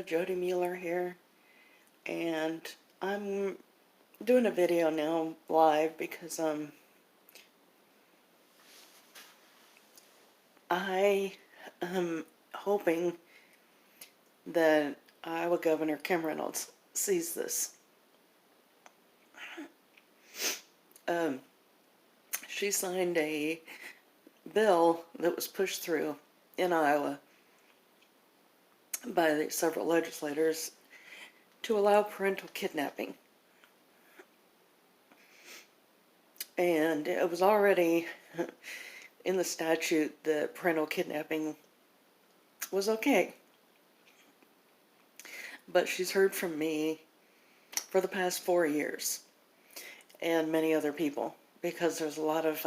Jody Mueller here, and I'm doing a video now live because I am hoping that Iowa Governor Kim Reynolds sees this. She signed a bill that was pushed through in Iowa by several legislators to allow parental kidnapping. And it was already in the statute that parental kidnapping was okay. But she's heard from me for the past 4 years and many other people, because there's a lot of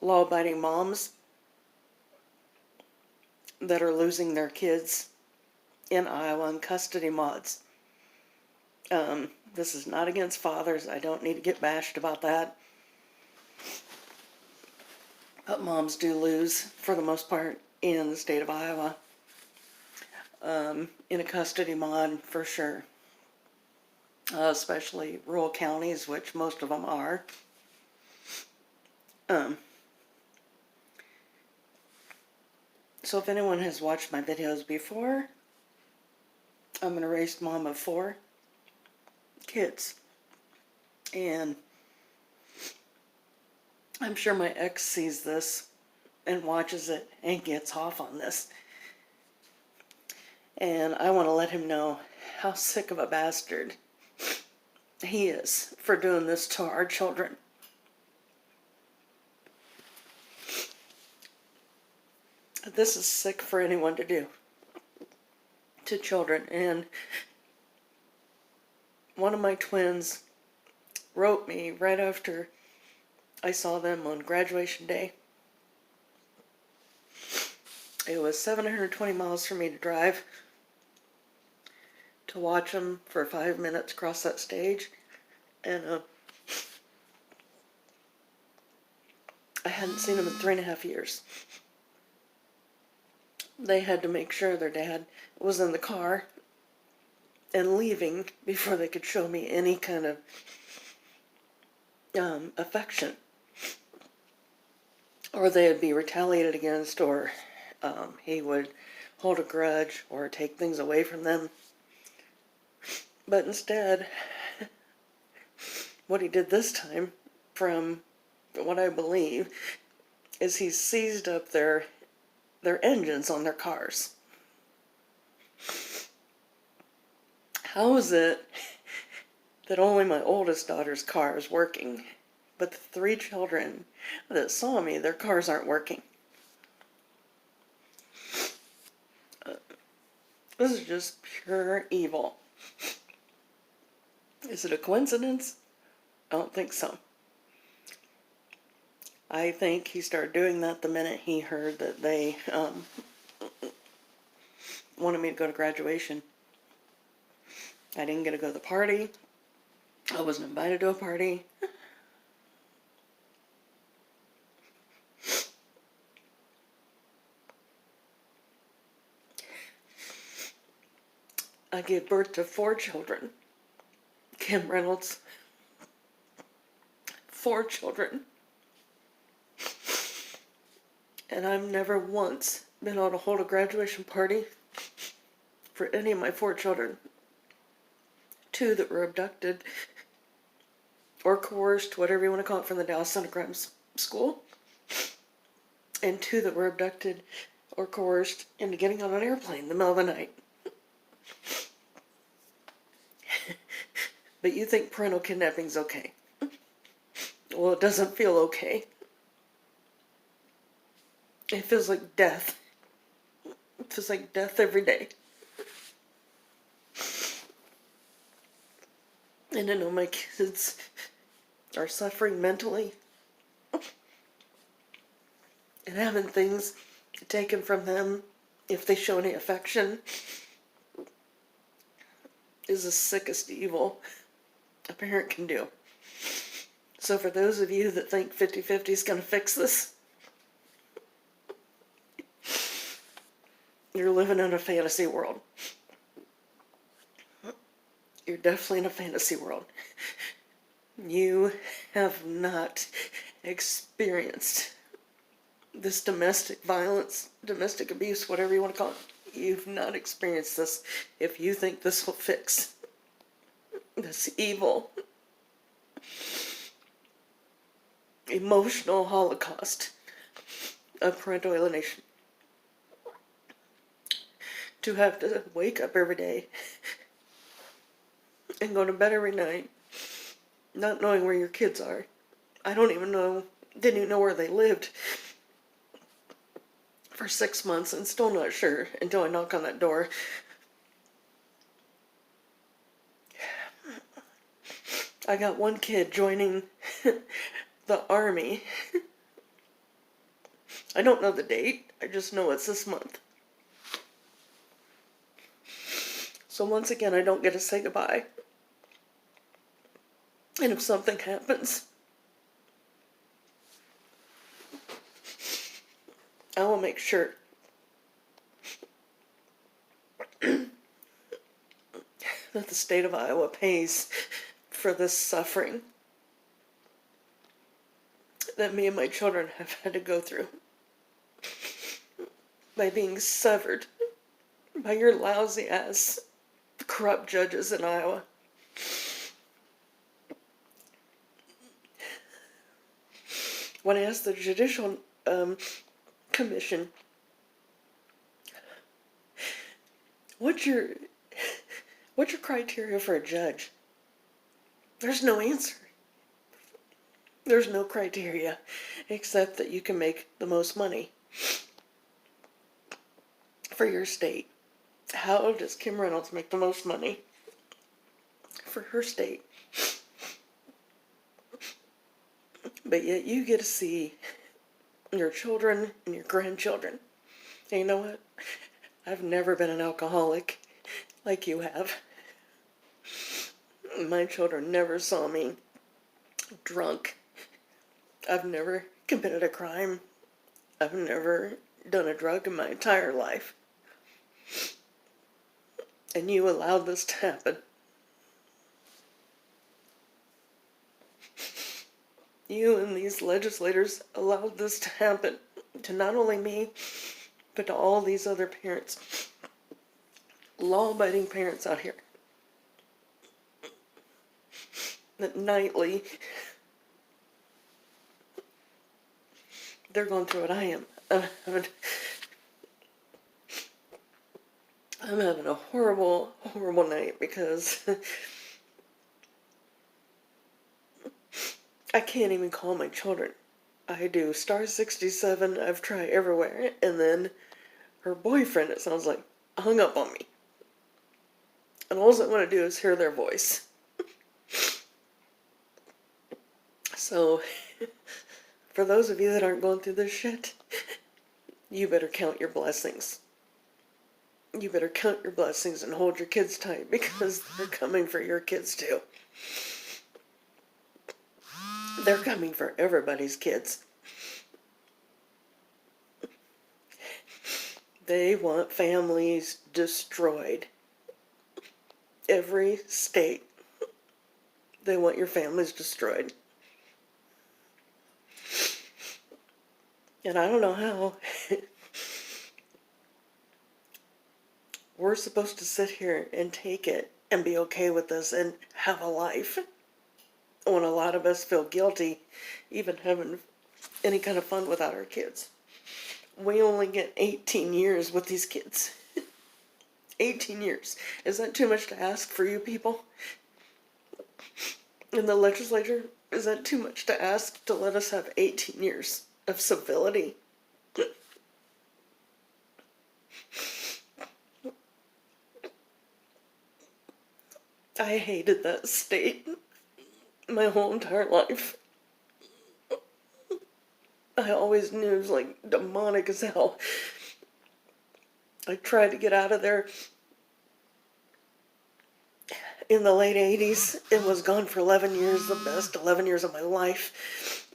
law-abiding moms that are losing their kids in Iowa in custody mods. This is not against fathers. I don't need to get bashed about that. But moms do lose, for the most part, in the state of Iowa. In a custody mod, for sure. Especially rural counties, which most of them are. So if anyone has watched my videos before, I'm an erased mom of 4 kids. And I'm sure my ex sees this and watches it and gets off on this. And I want to let him know how sick of a bastard he is for doing this to our children. This is sick for anyone to do to children. And one of my twins wrote me right after I saw them on graduation day. It was 720 miles for me to drive to watch them for 5 minutes cross that stage. And I hadn't seen them in 3.5 years. They had to make sure their dad was in the car and leaving before they could show me any kind of affection, or they would be retaliated against, or he would hold a grudge or take things away from them. But instead, what he did this time, from what I believe, is he seized up their engines on their cars. How is it that only my oldest daughter's car is working, but the 3 children that saw me, their cars aren't working? This is just pure evil. Is it a coincidence? I don't think so. I think he started doing that the minute he heard that they wanted me to go to graduation. I didn't get to go to the party. I wasn't invited to a party. I gave birth to 4 children. Kim Reynolds. 4 children. And I've never once been able to hold a graduation party for any of my 4 children. 2 that were abducted or coerced, whatever you want to call it, from the Dallas Center Crime School. And 2 that were abducted or coerced into getting on an airplane in the middle of the night. But you think parental kidnapping is okay. Well, it doesn't feel okay. It feels like death. It feels like death every day. And I know my kids are suffering mentally and having things taken from them if they show any affection is the sickest evil a parent can do. So for those of you that think 50-50 is going to fix this, You're living in a fantasy world. You're definitely in a fantasy world. You have not experienced this domestic violence, domestic abuse, whatever you want to call it. You've not experienced this if you think this will fix this evil, emotional holocaust of parental alienation. To have to wake up every day and go to bed every night not knowing where your kids are. I didn't even know where they lived for 6 months and still not sure until I knock on that door. I got one kid joining the army. I don't know the date, I just know it's this month. So once again, I don't get to say goodbye. And if something happens, I will make sure that the state of Iowa pays for this suffering that me and my children have had to go through by being severed by your lousy ass corrupt judges in Iowa. When I asked the Judicial Commission, what's your criteria for a judge? There's no answer. There's no criteria except that you can make the most money for your state. How does Kim Reynolds make the most money for her state? But yet you get to see your children and your grandchildren. And you know what? I've never been an alcoholic like you have. My children never saw me drunk. I've never committed a crime. I've never done a drug in my entire life. And you allowed this to happen. You and these legislators allowed this to happen to not only me, but to all these other parents, law-abiding parents out here, that nightly, they're going through what I am. I'm having a horrible, horrible night because I can't even call my children. I do *67, I've tried everywhere, and then her boyfriend, it sounds like, hung up on me. And all I want to do is hear their voice. So, for those of you that aren't going through this shit, you better count your blessings. You better count your blessings and hold your kids tight, because they're coming for your kids too. They're coming for everybody's kids. They want families destroyed. Every state, they want your families destroyed. And I don't know how we're supposed to sit here and take it and be okay with this and have a life when a lot of us feel guilty even having any kind of fun without our kids. We only get 18 years with these kids. 18 years. Is that too much to ask for you people? In the legislature, is that too much to ask to let us have 18 years of civility? I hated that state my whole entire life. I always knew it was like demonic as hell. I tried to get out of there in the late 80s. It was gone for 11 years, the best 11 years of my life.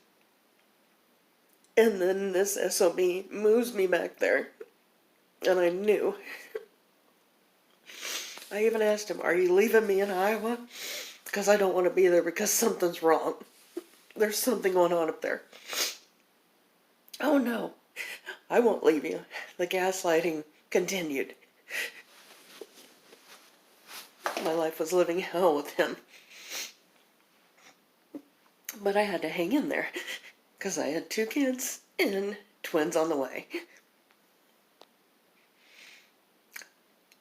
And then this SOB moves me back there. And I knew. I even asked him, "Are you leaving me in Iowa? Because I don't want to be there because something's wrong. There's something going on up there." "Oh no, I won't leave you." The gaslighting continued. My life was living hell with him. But I had to hang in there because I had 2 kids and twins on the way.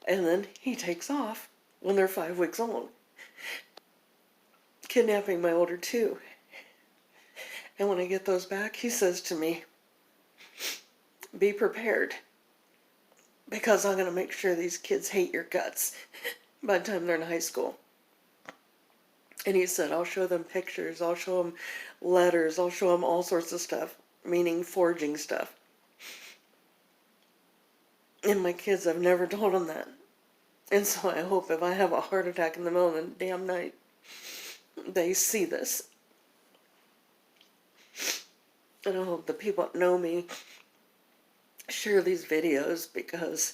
And then he takes off when they're 5 weeks old, kidnapping my older 2. And when I get those back, he says to me, "Be prepared, because I'm going to make sure these kids hate your guts by the time they're in high school." And he said, "I'll show them pictures, I'll show them letters, I'll show them all sorts of stuff," meaning forging stuff. And my kids, I've never told them that. And so I hope if I have a heart attack in the middle of the damn night, they see this. And I hope the people that know me share these videos, because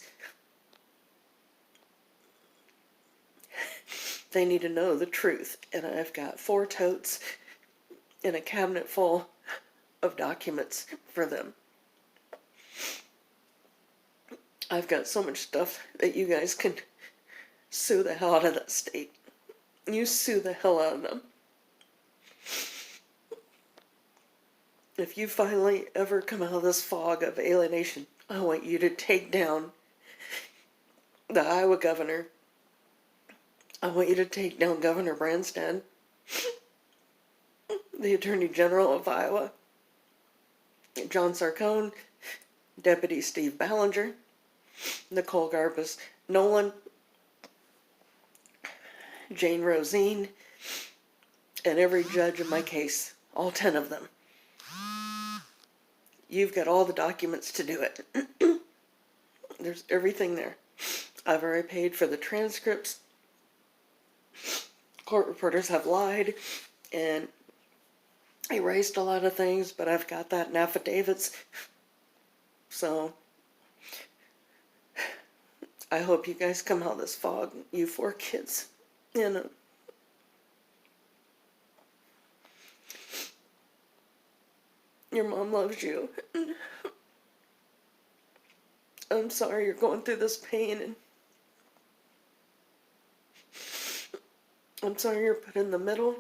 they need to know the truth. And I've got 4 totes and a cabinet full of documents for them. I've got so much stuff that you guys can sue the hell out of that state. You sue the hell out of them. If you finally ever come out of this fog of alienation, I want you to take down the Iowa governor. I want you to take down Governor Branstad, the Attorney General of Iowa, John Sarcone, Deputy Steve Ballinger, Nicole Garbus Nolan, Jane Rosine, and every judge in my case, all 10 of them. You've got all the documents to do it. There's everything there. I've already paid for the transcripts. Court reporters have lied and erased a lot of things, but I've got that in affidavits. So I hope you guys come out of this fog, you 4 kids. And your mom loves you. I'm sorry you're going through this pain, and I'm sorry you're put in the middle.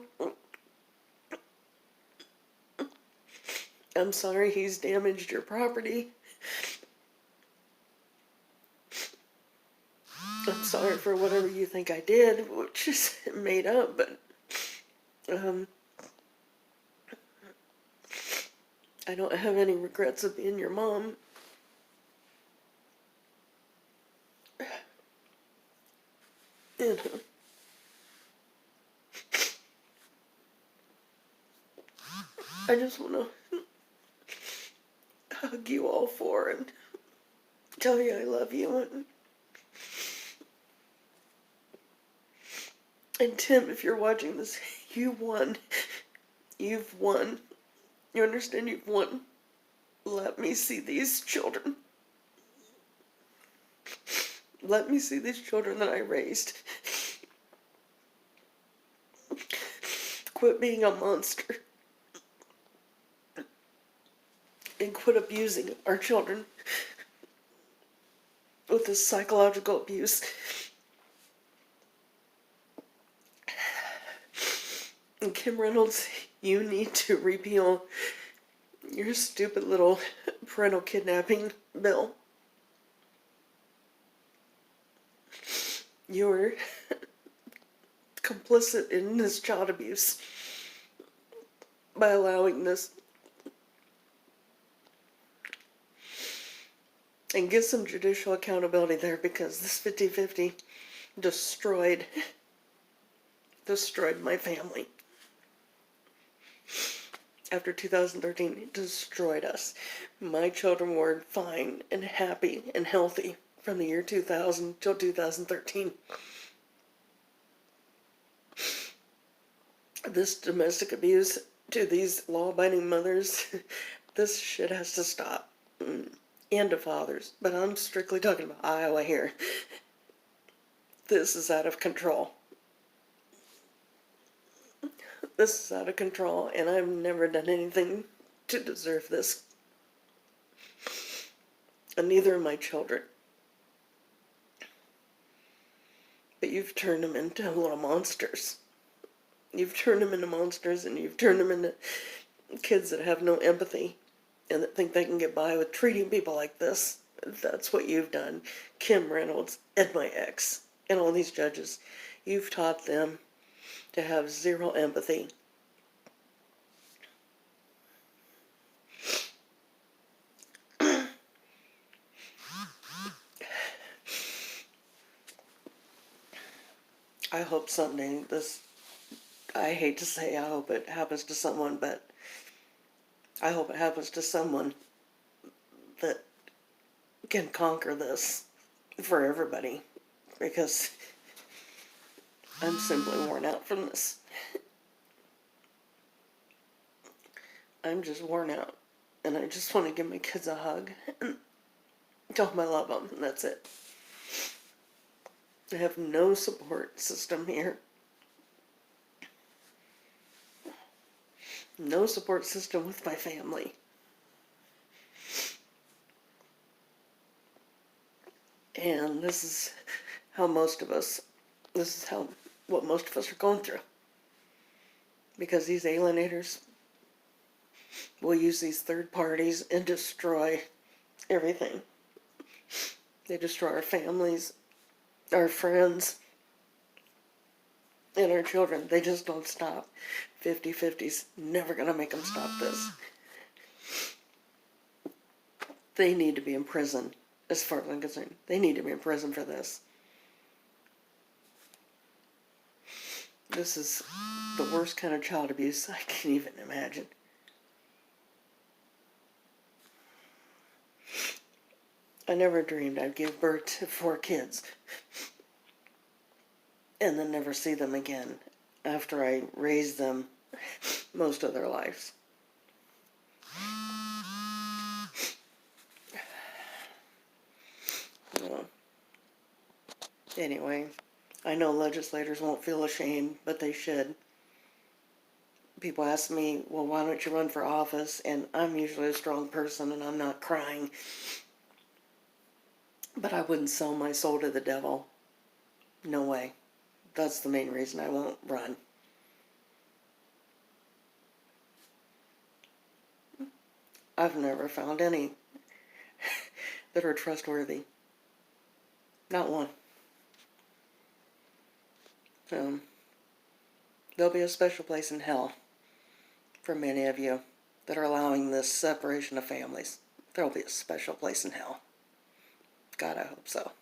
I'm sorry he's damaged your property. I'm sorry for whatever you think I did, which is made up, but I don't have any regrets of being your mom. You know. I just want to hug you all 4 and tell you I love you. And Tim, if you're watching this, you won. You've won. You understand? You've won. Let me see these children. Let me see these children that I raised. Quit being a monster. And quit abusing our children with this psychological abuse. And Kim Reynolds, you need to repeal your stupid little parental kidnapping bill. You're complicit in this child abuse by allowing this. And get some judicial accountability there, because this 50-50 destroyed my family. After 2013, it destroyed us. My children were fine and happy and healthy from the year 2000 till 2013. This domestic abuse to these law-abiding mothers, this shit has to stop. and to fathers, but I'm strictly talking about Iowa here. This is out of control. This is out of control, and I've never done anything to deserve this. And neither of my children. But you've turned them into little monsters. You've turned them into monsters, and you've turned them into kids that have no empathy and that think they can get by with treating people like this. That's what you've done. Kim Reynolds and my ex and all these judges. You've taught them to have zero empathy. I hope someday this, I hate to say I hope it happens to someone, but I hope it happens to someone that can conquer this for everybody, because I'm simply worn out from this. I'm just worn out, and I just want to give my kids a hug and tell them I love them, and that's it. I have no support system here. No support system with my family. And this is how most of us, this is what most of us are going through. Because these alienators will use these third parties and destroy everything. They destroy our families, our friends, and our children. They just don't stop. 50-50's never going to make them stop this. They need to be in prison, as far as I'm concerned. They need to be in prison for this. This is the worst kind of child abuse I can even imagine. I never dreamed I'd give birth to 4 kids and then never see them again after I raised them most of their lives. Well, anyway, I know legislators won't feel ashamed, but they should. People ask me, well, why don't you run for office? And I'm usually a strong person and I'm not crying. But I wouldn't sell my soul to the devil. No way. That's the main reason I won't run. I've never found any that are trustworthy. Not one. There'll be a special place in hell for many of you that are allowing this separation of families. There'll be a special place in hell. God, I hope so.